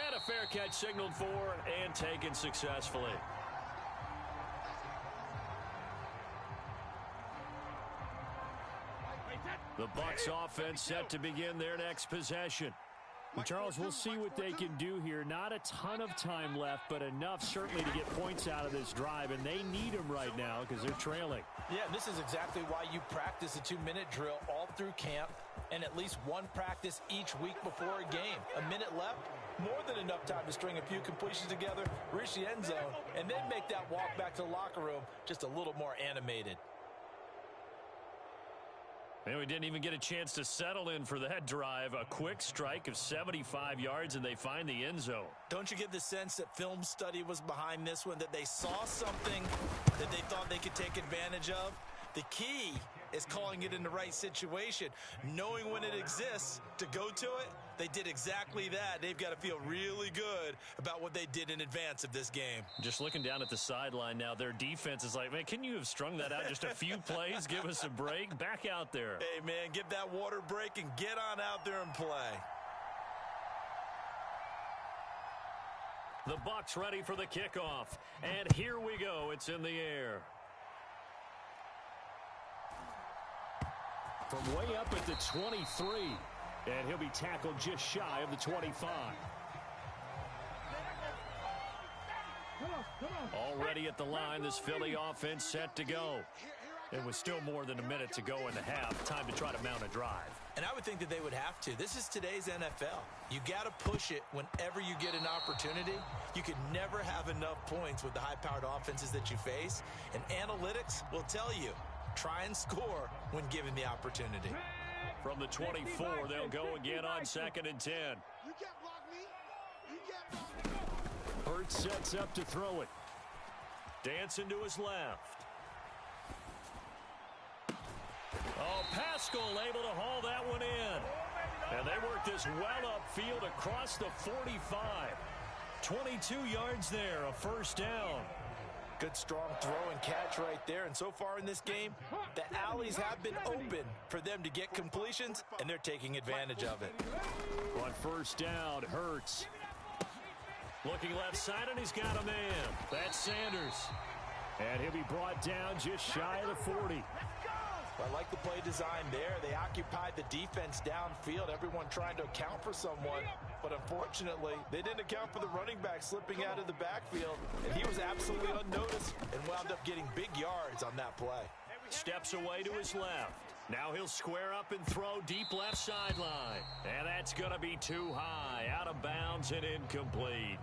And a fair catch signaled for and taken successfully. The Bucs offense set to begin their next possession. And Charles, we'll see what they can do here. Not a ton of time left, but enough certainly to get points out of this drive, and they need them right now because they're trailing. Yeah, this is exactly why you practice a 2-minute drill all through camp and at least one practice each week before a game. A minute left, more than enough time to string a few completions together, reach the end zone, and then make that walk back to the locker room just a little more animated. And we didn't even get a chance to settle in for that drive. A quick strike of 75 yards, and they find the end zone. Don't you get the sense that film study was behind this one, that they saw something that they thought they could take advantage of? The key is calling it in the right situation, knowing when it exists to go to it. They did exactly that. They've got to feel really good about what they did in advance of this game. Just looking down at the sideline now, their defense is like, man, can you have strung that out just a few plays? Give us a break. Back out there. Hey, man, give that water break and get on out there and play. The Bucs ready for the kickoff. And here we go. It's in the air. From way up at the 23. And he'll be tackled just shy of the 25. Already at the line, this Philly offense set to go. It was still more than a minute to go in the half. Time to try to mount a drive. And I would think that they would have to. This is today's NFL. You got to push it whenever you get an opportunity. You can never have enough points with the high-powered offenses that you face. And analytics will tell you, try and score when given the opportunity. From the 24, they'll go again on 2nd and 10. You can't block me. You can't block me. Hurts sets up to throw it. Dancing to his left. Oh, Pascal able to haul that one in. And they work this well upfield across the 45. 22 yards there, a first down. Good strong throw and catch right there. And so far in this game, the alleys have been open for them to get completions, and they're taking advantage of it. On first down, Hurts. Looking left side, and he's got a man. That's Sanders. And he'll be brought down just shy of the 40. I like the play design there. They occupied the defense downfield, everyone trying to account for someone. But unfortunately, they didn't account for the running back slipping out of the backfield. And he was absolutely unnoticed and wound up getting big yards on that play. Steps away to his left. Now he'll square up and throw deep left sideline. And that's going to be too high. Out of bounds and incomplete.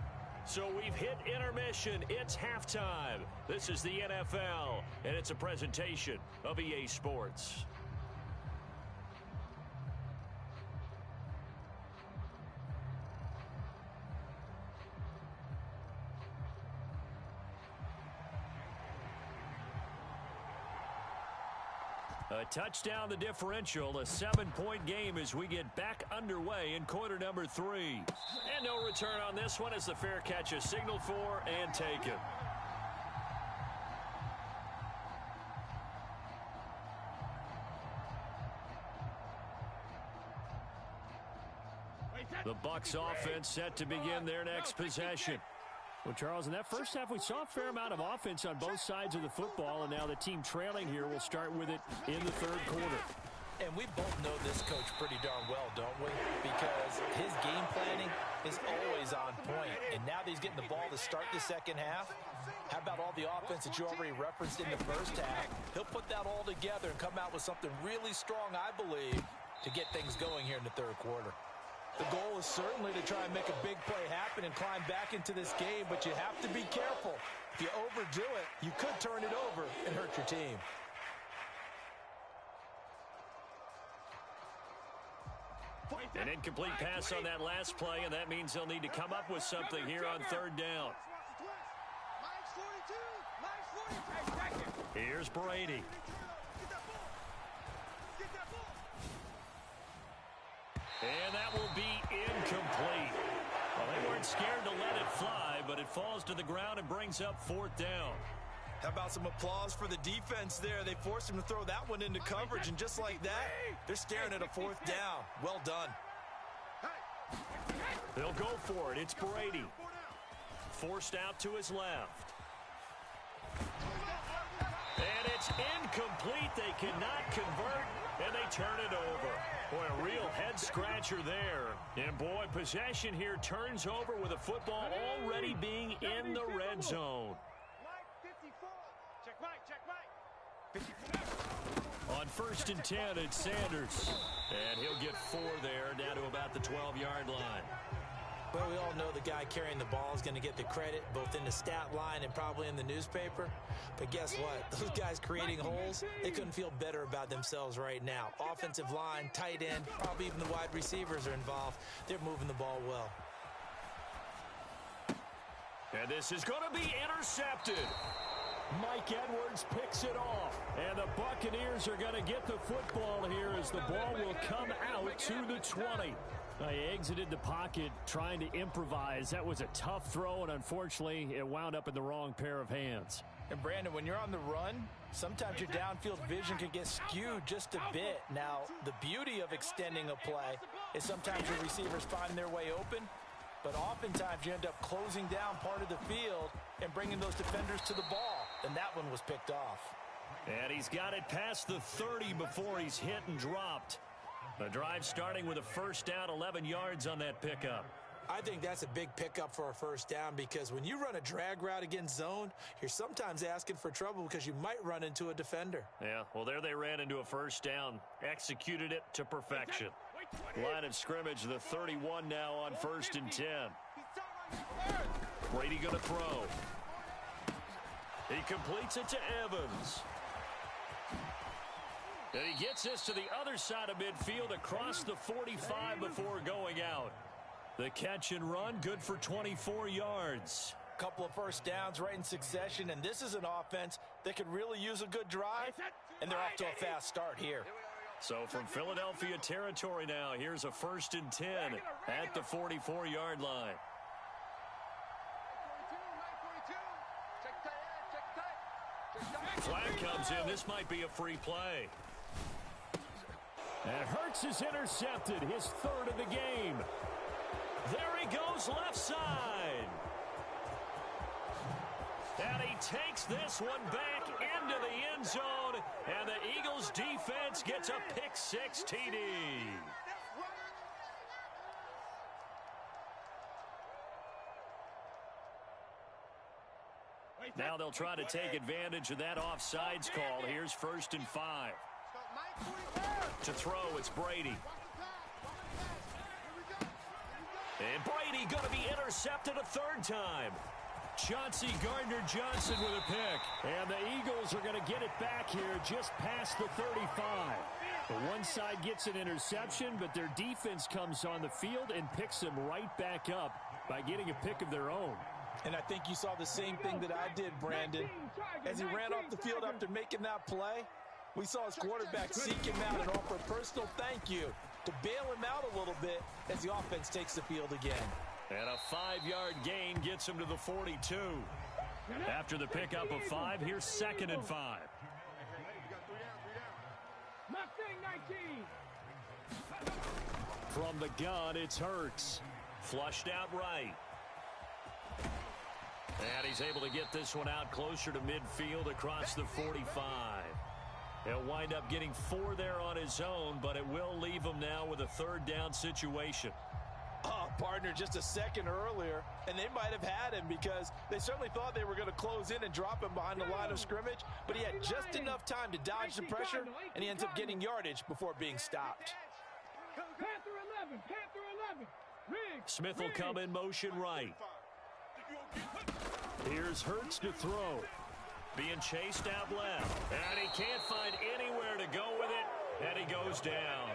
So we've hit intermission. It's halftime. This is the NFL, and it's a presentation of EA Sports. A touchdown, the differential, a 7-point game as we get back underway in quarter number 3. And no return on this one as the fair catch is signaled for and taken. The Bucs offense set to begin their next possession. Well, Charles, in that first half, we saw a fair amount of offense on both sides of the football, and now the team trailing here will start with it in the third quarter. And we both know this coach pretty darn well, don't we? Because his game planning is always on point. And now that he's getting the ball to start the second half, how about all the offense that you already referenced in the first half? He'll put that all together and come out with something really strong, I believe, to get things going here in the third quarter. The goal is certainly to try and make a big play happen and climb back into this game, but you have to be careful. If you overdo it, you could turn it over and hurt your team. An incomplete pass on that last play, and that means they'll need to come up with something here on third down. Here's Brady. And that will be incomplete. Well, they weren't scared to let it fly, but it falls to the ground and brings up fourth down. How about some applause for the defense there? They forced him to throw that one into coverage, and just like that, they're staring at a fourth down. Well done. They'll go for it. It's Brady. Forced out to his left. And it's incomplete. They cannot convert, and they turn it over. Boy, a real head-scratcher there. And, boy, possession here turns over with a football already being in the red zone. On 1st and 10, it's Sanders. And he'll get 4 there, down to about the 12-yard line. Well, we all know the guy carrying the ball is going to get the credit, both in the stat line and probably in the newspaper. But guess what? Those guys creating holes, they couldn't feel better about themselves right now. Offensive line, tight end, probably even the wide receivers are involved. They're moving the ball well. And this is going to be intercepted. Mike Edwards picks it off. And the Buccaneers are going to get the football here as the ball will come out to the 20. He exited the pocket trying to improvise. That was a tough throw, and unfortunately, it wound up in the wrong pair of hands. And, Brandon, when you're on the run, sometimes your downfield vision can get skewed just a bit. Now, the beauty of extending a play is sometimes your receivers find their way open, but oftentimes you end up closing down part of the field and bringing those defenders to the ball. And that one was picked off. And he's got it past the 30 before he's hit and dropped. The drive starting with a first down, 11 yards on that pickup. I think that's a big pickup for a first down because when you run a drag route against zone, you're sometimes asking for trouble because you might run into a defender. Yeah, well, there they ran into a first down. Executed it to perfection. Line of scrimmage, the 31 now on 1st and 10. Brady going to throw. He completes it to Evans. And he gets this to the other side of midfield across the 45 before going out. The catch and run, good for 24 yards. Couple of first downs right in succession, and this is an offense that could really use a good drive, and they're off to a fast start here. So from Philadelphia territory now, here's a 1st and 10 at the 44-yard line. Flag comes in. This might be a free play. And Hurts is intercepted, his 3rd of the game. There he goes, left side. And he takes this one back into the end zone, and the Eagles defense gets a pick-6 TD. Now they'll try to take advantage of that offsides call. Here's 1st and 5. To throw, it's Brady. And Brady going to be intercepted a 3rd time. Chauncey Gardner-Johnson with a pick. And the Eagles are going to get it back here just past the 35. The one side gets an interception, but their defense comes on the field and picks them right back up by getting a pick of their own. And I think you saw the same thing that I did, Brandon. As he ran off the field after making that play, we saw his quarterback seek him out and offer a personal thank you to bail him out a little bit as the offense takes the field again. And a 5-yard gain gets him to the 42. After the pickup of 5, here's 2nd and 5. From the gun, it's Hurts. Flushed out right. And he's able to get this one out closer to midfield across the 45. He'll wind up getting 4 there on his own, but it will leave him now with a 3rd down situation. Oh, partner, just a second earlier, and they might have had him because they certainly thought they were going to close in and drop him behind the line of scrimmage, but he had just enough time to dodge the pressure, and he ends up getting yardage before being stopped. Panther 11, Panther 11. Regs, Smith will come in motion right. Here's Hurts to throw. Being chased out left, and he can't find anywhere to go with it, and he goes down.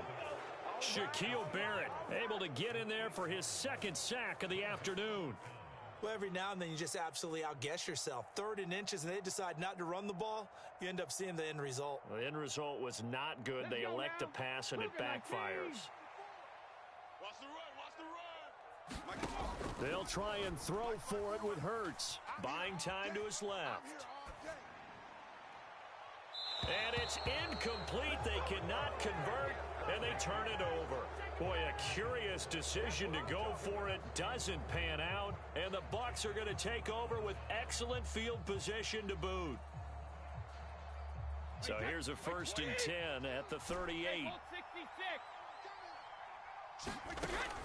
Shaquille Barrett able to get in there for his 2nd sack of the afternoon. Well, every now and then you just absolutely outguess yourself. 3rd and inches, and they decide not to run the ball. You end up seeing the end result. The end result was not good. They elect to pass, and it backfires. Watch the run, watch the run. They'll try and throw for it with Hurts. Buying time to his left. And it's incomplete. They cannot convert, and they turn it over. Boy, a curious decision to go for it. Doesn't pan out, and the Bucs are going to take over with excellent field position to boot. So here's a 1st and 10 at the 38.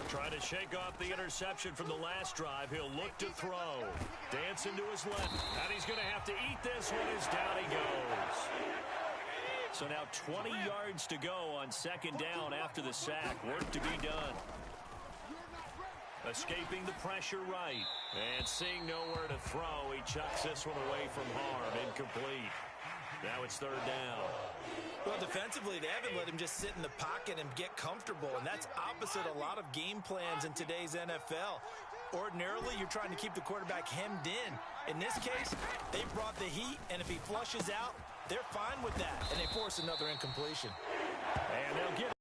Trying to shake off the interception from the last drive. He'll look to throw. Dancing to his left. And he's going to have to eat this one as down he goes. So now 20 yards to go on 2nd down after the sack. Work to be done. Escaping the pressure right. And seeing nowhere to throw, he chucks this one away from harm. Incomplete. Now it's 3rd down. Well, defensively, they haven't let him just sit in the pocket and get comfortable, and that's opposite a lot of game plans in today's NFL. Ordinarily, you're trying to keep the quarterback hemmed in. In this case, they brought the heat, and if he flushes out, they're fine with that, and they force another incompletion. And they'll get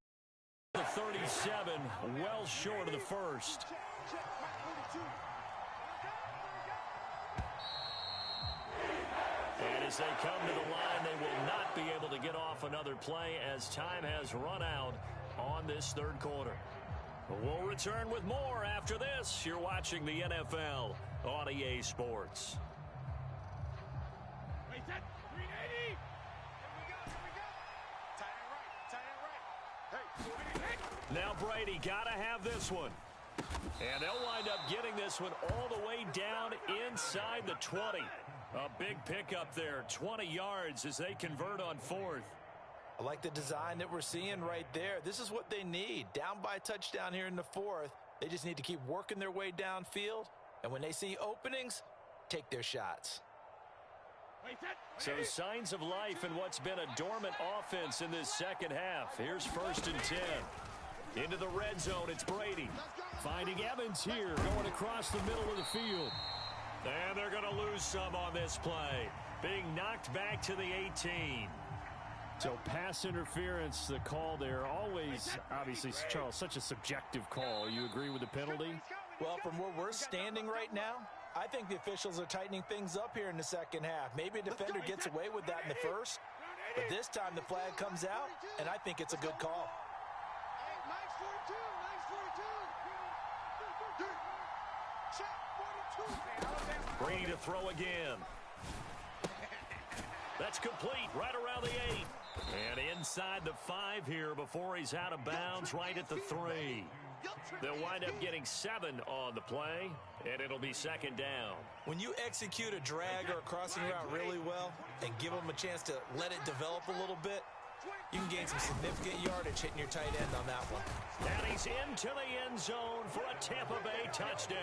the 37, well short of the 1st. And as they come to the line, they will not be able to get off another play as time has run out on this 3rd quarter. We'll return with more after this. You're watching the NFL on EA Sports. Now Brady got to have this one. And they'll wind up getting this one all the way down inside the 20. A big pickup there, 20 yards as they convert on 4th. I like the design that we're seeing right there. This is what they need. Down by a touchdown here in the 4th. They just need to keep working their way downfield. And when they see openings, take their shots. So signs of life in what's been a dormant offense in this 2nd half. Here's 1st and 10. Into the red zone, it's Brady. Finding Evans here, going across the middle of the field. And they're going to lose some on this play. Being knocked back to the 18. So pass interference, the call there, always, obviously, Charles, such a subjective call. You agree with the penalty? Well, from where we're standing right now, I think the officials are tightening things up here in the 2nd half. Maybe a defender gets away with that in the 1st, but this time the flag comes out, and I think it's a good call. Brady to throw again. That's complete right around the 8. And inside the 5 here before he's out of bounds right at the 3. They'll wind up getting 7 on the play, and it'll be 2nd down. When you execute a drag or a crossing route really well and give them a chance to let it develop a little bit, you can gain some significant yardage hitting your tight end on that one. And he's into the end zone for a Tampa Bay touchdown.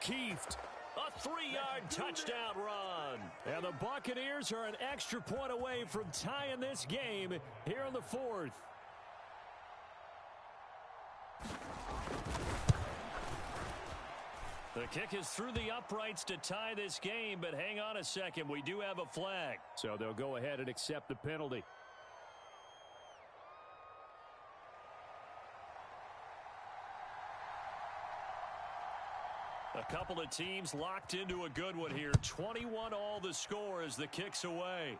Keeft. A 3-yard touchdown run. And the Buccaneers are an extra point away from tying this game here in the 4th. The kick is through the uprights to tie this game, but hang on a second. We do have a flag. So they'll go ahead and accept the penalty. A couple of teams locked into a good one here. 21 all the score as the kick's away.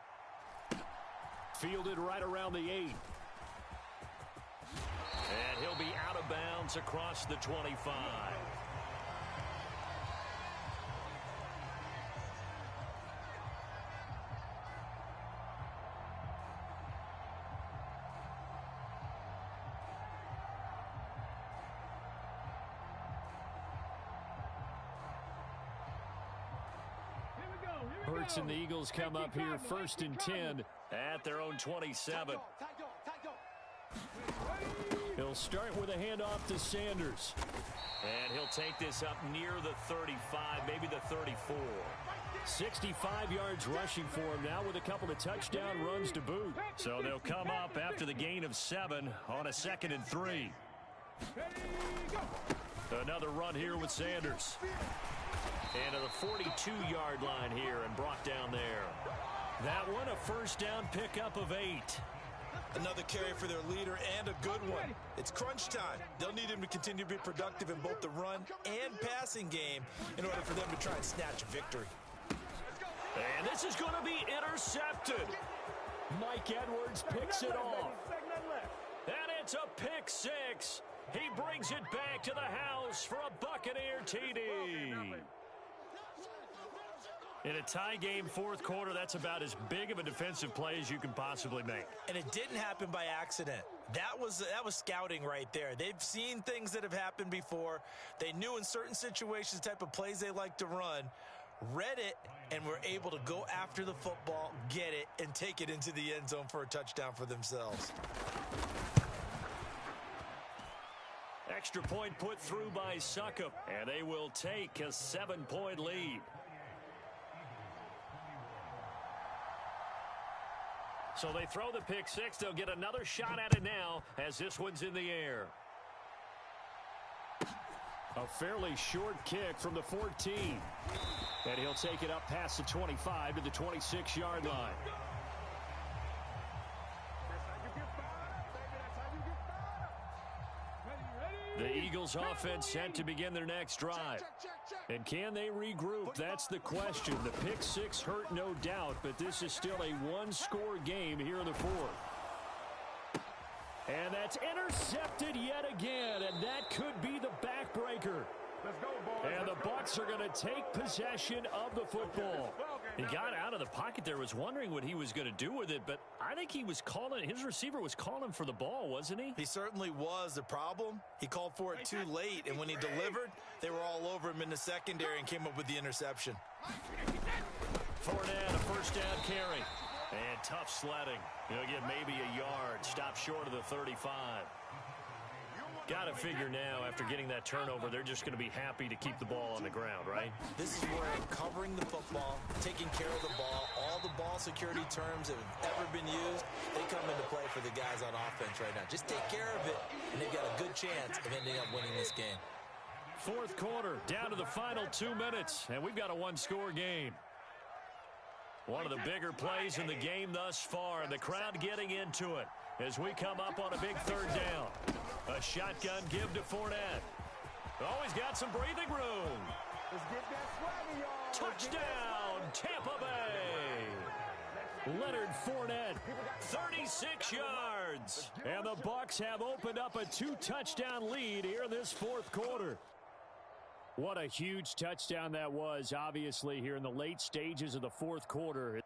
Fielded right around the 8. And he'll be out of bounds across the 25. efforts, and the Eagles come up here 1st and 10 at their own 27. He'll start with a handoff to Sanders. And he'll take this up near the 35, maybe the 34. 65 yards rushing for him now with a couple of touchdown runs to boot. So they'll come up after the gain of 7 on a 2nd and 3. Another run here with Sanders. And to the 42-yard line here and brought down there. That one a first down pickup of 8. Another carry for their leader and a good one. It's crunch time. They'll need him to continue to be productive in both the run and passing game in order for them to try and snatch a victory. And this is going to be intercepted. Mike Edwards picks it off. And it's a pick 6. He brings it back to the house for a Buccaneer TD. In a tie game, 4th quarter, that's about as big of a defensive play as you can possibly make. And it didn't happen by accident. That was scouting right there. They've seen things that have happened before. They knew in certain situations the type of plays they like to run, read it, and were able to go after the football, get it, and take it into the end zone for a touchdown for themselves. Extra point put through by Succop, and they will take a 7-point lead. So they throw the pick 6. They'll get another shot at it now as this one's in the air. A fairly short kick from the 14. And he'll take it up past the 25 to the 26-yard line. The Eagles offense set to begin their next drive. And can they regroup? That's the question. The pick 6 hurt, no doubt, but this is still a one-score game here in the 4th. And that's intercepted yet again, and that could be the backbreaker. And the Bucs are going to take possession of the football. He got out of the pocket there, was wondering what he was going to do with it, but I think he was calling, his receiver was calling for the ball, wasn't he? He certainly was. The problem, he called for it too late, and when he delivered, they were all over him in the secondary and came up with the interception. Fournette, a first down carry. And tough sledding. He'll get maybe a yard. Stop short of the 35. Got to figure now, after getting that turnover, they're just going to be happy to keep the ball on the ground, right? This is where covering the football, taking care of the ball, all the ball security terms that have ever been used, they come into play for the guys on offense right now. Just take care of it, and they've got a good chance of ending up winning this game. 4th quarter, down to the final 2 minutes, and we've got a one-score game. One of the bigger plays in the game thus far, and the crowd getting into it as we come up on a big 3rd down. A shotgun give to Fournette. Always got some breathing room. Let's get that swagger, y'all. Touchdown, Tampa Bay. Leonard Fournette, 36 yards. and the Bucs have opened up a 2-touchdown lead here in this 4th quarter. What a huge touchdown that was, obviously, here in the late stages of the 4th quarter.